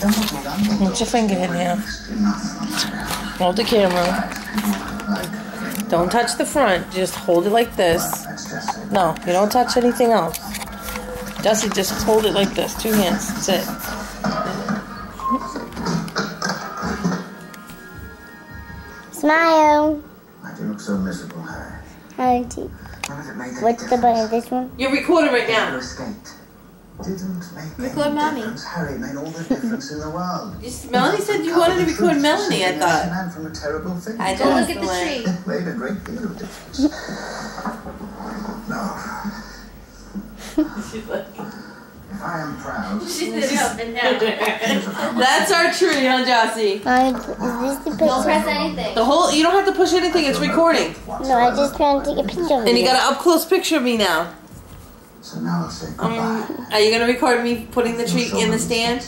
Put your finger in here. Hold the camera. Don't touch the front. Just hold it like this. No, you don't touch anything else. Dusty, just hold it like this. 2 hands. That's it. Smile. Why do you look so miserable, Harry? What's the button? This one? You're recording right now. You escaped. Didn't make Record any Mommy. difference. Harry made all the difference in the world. Melanie said you wanted to record Melanie, I thought. Man from a terrible thing. I Go look at the tree. It made a great deal of difference. No. She's like, If I am proud. She's up and down. that's our tree, huh, Jossie? Is this the picture? Don't press anything. The whole, you don't have to push anything, it's recording. No, I just trying to take a picture of And you got an up close picture of me now. So now I'll say goodbye. Are you gonna record me putting the tree in the stand?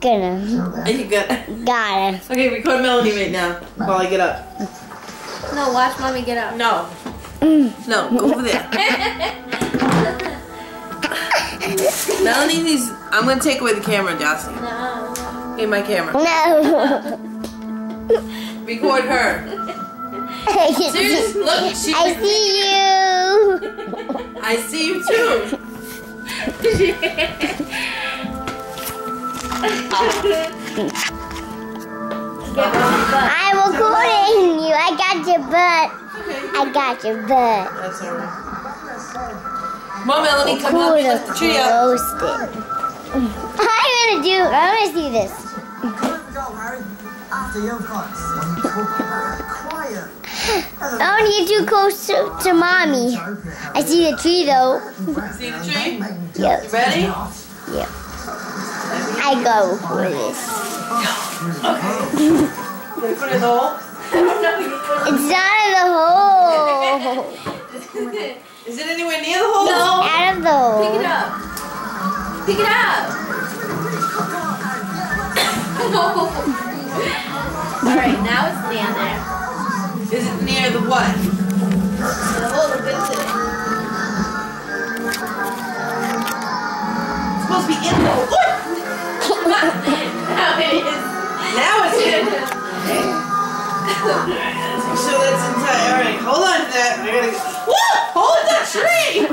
Gonna. Are you good? Got it. Okay, record Melanie right now while I get up. No, watch Mommy get up. No. No, go over there. Melanie needs, I'm gonna take away the camera, Jossie. No. Okay, my camera. No. Record her. Seriously, look, she. I see you. I see you too. I'm recording you. I got your butt. I got your butt. That's alright. Come on, Melanie, come help me lift the tree up. Roasted. I want to see this. After your voice. Quiet. Oh, you're too close to Mommy. I see the tree though. See the tree? Yep. You ready? Yep. I go for this. Okay. You gonna put it in the hole? It's not in the hole. Is it anywhere near the hole? No. Out of the hole. Pick it up. Pick it up. Alright, now it's stand there. Is it near the what? The hole we're good today. It's supposed to be in the hole. Now it is. Now it's in. So that's inside. Alright, hold on to that. I gotta go. Whoa! Hold the tree!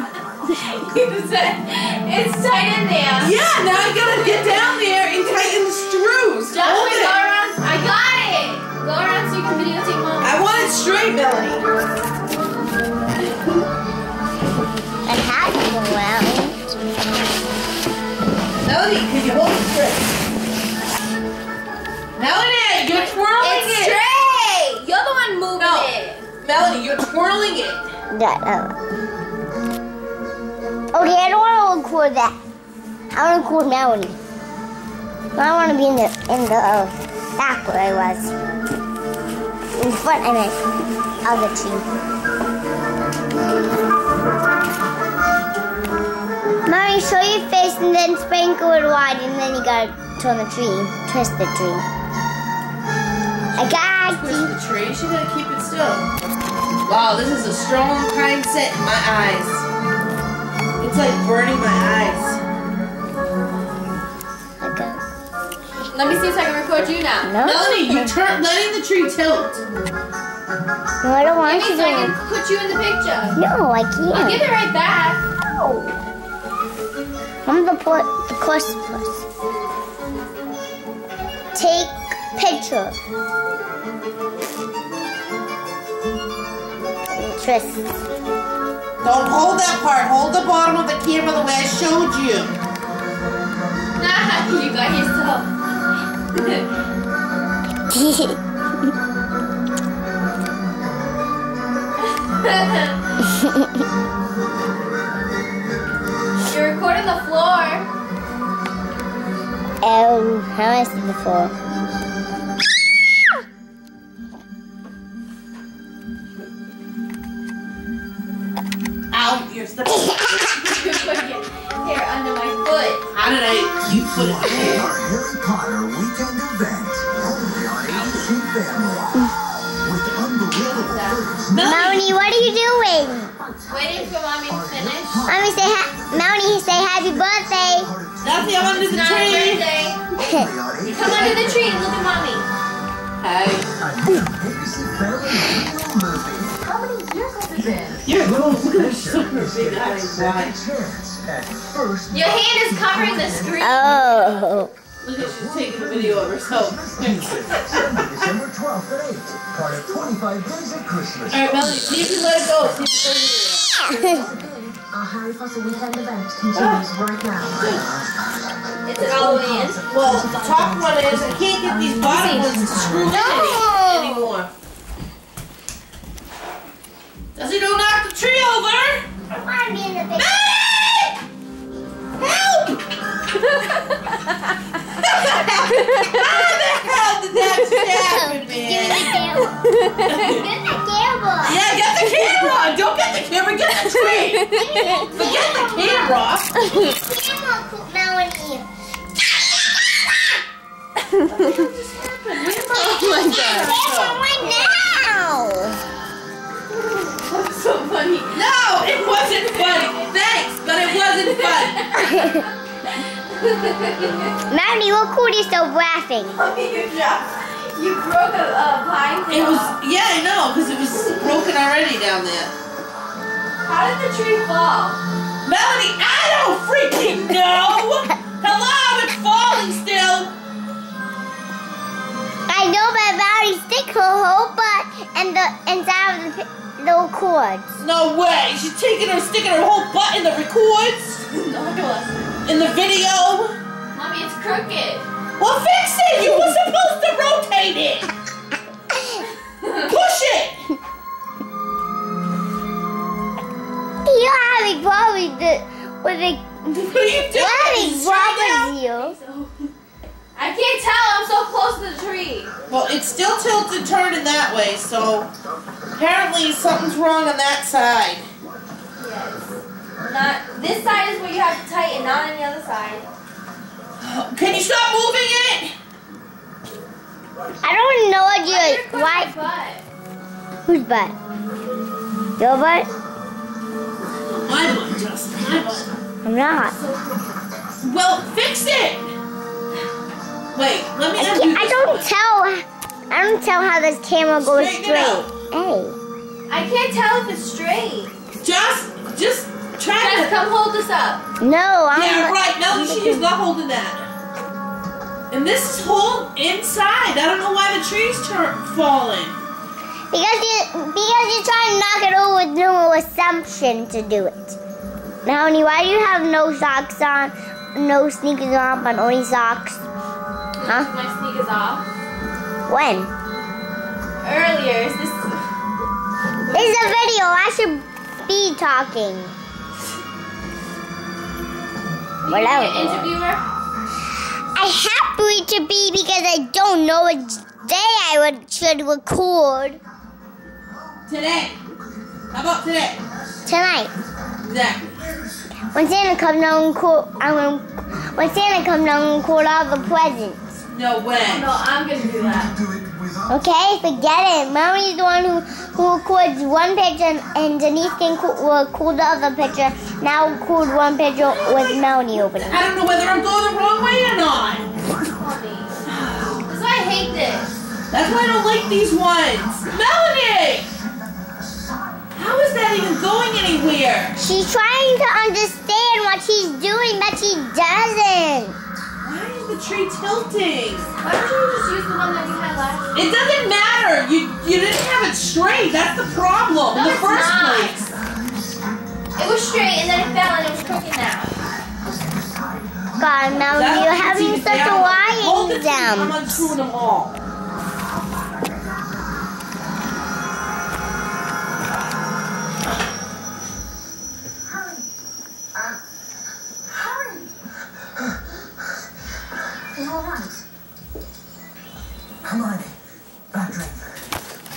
It's tight in there. Yeah, now I gotta get down there and tighten the screws. Just Hold go it. around. I got it. Go around so you can videotape Mom. I want it straight, Melanie. It has to go around. Melanie, can you hold it straight? Melanie, you're twirling It's it. straight. You're the one moving No. it. Melanie, you're twirling it. Okay, I don't want to record that. I want to record Melanie. I want to be in the back where I was. In front, I meant, of the tree. Mommy, show your face and then sprinkle it wide, and then you gotta turn the tree, twist the tree. I got Twist you. the tree. She gotta keep it still. Wow, this is a strong, kind set in my eyes. It's like burning my eyes. Okay. Let me see if I can record you now. No. Melanie, you turn, letting the tree tilt. No, I don't want Maybe you so I can to. put you in the picture. No, I I'll can't. give it right back. I'm the octopus. Take picture. Twist. Don't hold that part. Hold the bottom of the camera the way I showed you. Nah, you got yourself. You're recording the floor. Oh, how I see the floor. Ow, you're stepping. You put your hair under my foot. How did you put it Our there? Harry Potter weekend event. Only on ABC Family. With unbelievable footage. Melanie, what are you doing? Waiting for Mommy to finish. Melanie, say happy birthday. Nothing, I'm under the It's not her tree. birthday. Come under the tree and look at mommy. Hey. A new ABC Family Video movie. How many years has it been? You're going to Second chance at first. Your hand is covering the screen. Oh. Look at she's taking a video of herself. Sunday, December 12th at 8. Part of 25 Days of Christmas. Alright, Melanie, see if you let it go. See if you Our Harry Potter weekend event continues right now. Is it all the way in? Well, the top one is, I can't get these bottom ones to screw in anymore. Dusty, don't knock the tree over! I want to be in the big. Help! How the hell did that happen, Give me man? the camera. Yeah, get the camera! Don't get the camera, get the tree! Forget the camera! Camera, Melanie. Oh my god. Camera right now. That's so funny. No, it wasn't funny. Thanks, but it wasn't fun. Melanie, what cool is still laughing? You broke a pine It tree was, off. yeah, I know, because it was broken already down there. How did the tree fall? Melanie, I don't freaking know! Hello, it's falling still! I know, but Melanie stick her whole butt and the inside of the little cords. No way, she's sticking her whole butt in the records? No, it wasn't. In the video? Mommy, it's crooked. Well, fix it! You were supposed to rotate it! Push it! You're having problems with the. What are you doing? What having Straight down? problems, you? I can't tell. I'm so close to the tree. Well, it's still tilted turning that way, so apparently something's wrong on that side. Yes. Not this side is where you have to tighten, not on the other side. Can you stop moving it? I don't know what You're you. crooked Why? butt. Whose butt? Your butt? My butt, Justin. My butt. I'm not. Well, fix it! Wait, let me undo this I don't one. tell. I don't tell how this camera goes Straighten it straight. out. Hey. I can't tell if it's straight. Just try Guys, to... come hold this up. No, I'm. Yeah, right. Melanie, she is not holding that. And this is whole inside. I don't know why the tree's falling. Because you're trying to knock it over with no assumption to do it. Melanie, why do you have no socks on, no sneakers on, but only socks? Huh? My sneakers off. When? Earlier, is this... It's a video. I should be talking. Are you an interviewer? I happy to be because I don't know what day I should record. Today. How about today? Tonight. Exactly. When Santa comes down and when Santa comes down and record all the presents. No way. No, I'm gonna do that. Okay, forget it. Mommy's the one who records one picture and Denise can record the other picture. Now record one picture with Melanie opening. I don't know whether I'm going the wrong way or not. That's why I hate this. That's why I don't like these ones. Melanie! How is that even going anywhere? She's trying to understand what she's doing, but she doesn't. Why is the tree tilting? Why don't you just use the one that you had last? It doesn't matter. You didn't have it straight. That's the problem in No, the it's first not. place. It was straight and then it fell and it was crooked now. God, Melanie, That'll you're keep having it such a down. wide Hold the tree. I'm exam. unscrewing them all. Hermione, bad dream.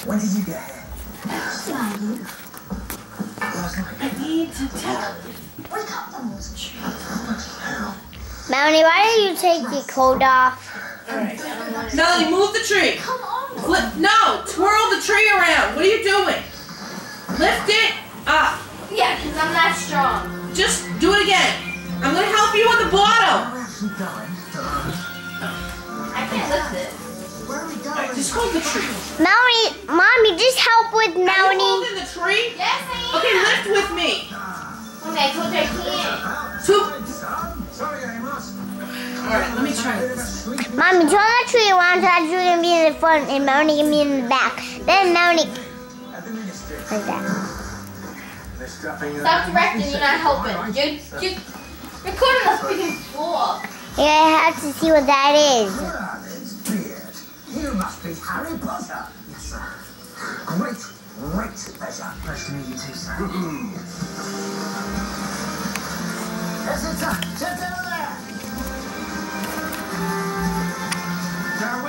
When did you get here? Last night. I need to tell. Wake up, Dumbledore. Hell. Melanie, why don't you take your coat off? Melanie, move the tree. Come on. Flip. No, twirl the tree around. What are you doing? Lift it up. Yeah, because I'm not strong. Just do it again. I'm going to help you on the bottom. We're actually going to I can't lift it. Alright, just hold the tree. Melanie, Mommy, just help with Are you Melanie. holding the tree? Yes, I am. Okay, lift with me. Okay, I told you I can't. Alright, let me try this. Mommy, turn the tree around so that tree can be in the front and Melanie can be in the back. Then Melanie. Like that. Stop directing, you're not helping. You're caught on the freaking floor. Yeah, I have to see what that is. You must be Harry Potter. Yes, sir. Great pleasure. Nice to meet you too, sir. Yes, it's sit down there.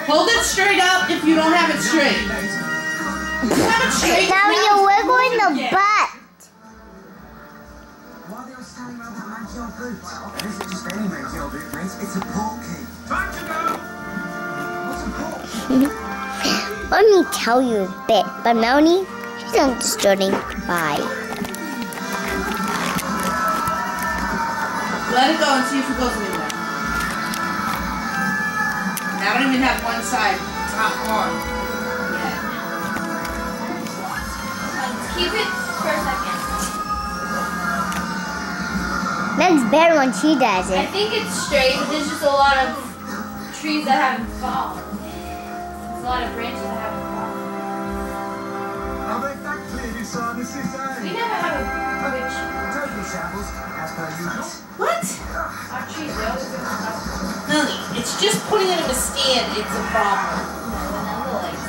Hold it straight up if you don't have it straight. Have it straight. Now you're wiggling the butt. Why are they all standing around that man's old boot? It isn't just any man's old boot, mate. It's a portkey. Time to go. What's a portkey? Let me tell you a bit, but Melanie, she's understanding. Bye. Let it go and see if it goes anywhere. I don't even have one side top on. Keep it for a second. That's better when she does I it. think it's straight, but there's just a lot of trees that haven't fallen. There's a lot of branches that haven't fallen. I'll make that clear, you son. This is We never have a bridge. Take your shambles, as per usual. What? Our trees, they always bring stuff. Honey, it's just putting it in a stand. It's a problem. And then the legs.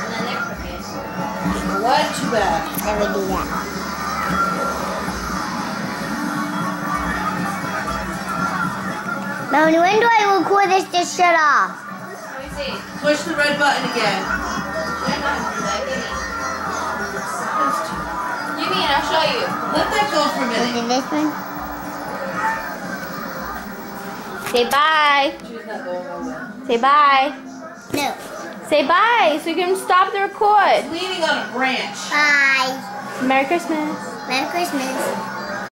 And then they're crooked. What? Too bad. Never do that. Melanie, when do I record this to shut off? Let me see. Push the red button again. Should I not do that? Give me and I'll show you. Let that go for a Is minute. it this one? Say bye. She's not going nowhere. Say bye. No. Say bye so you can stop the record. Leaning on a branch. Bye. Merry Christmas. Merry Christmas.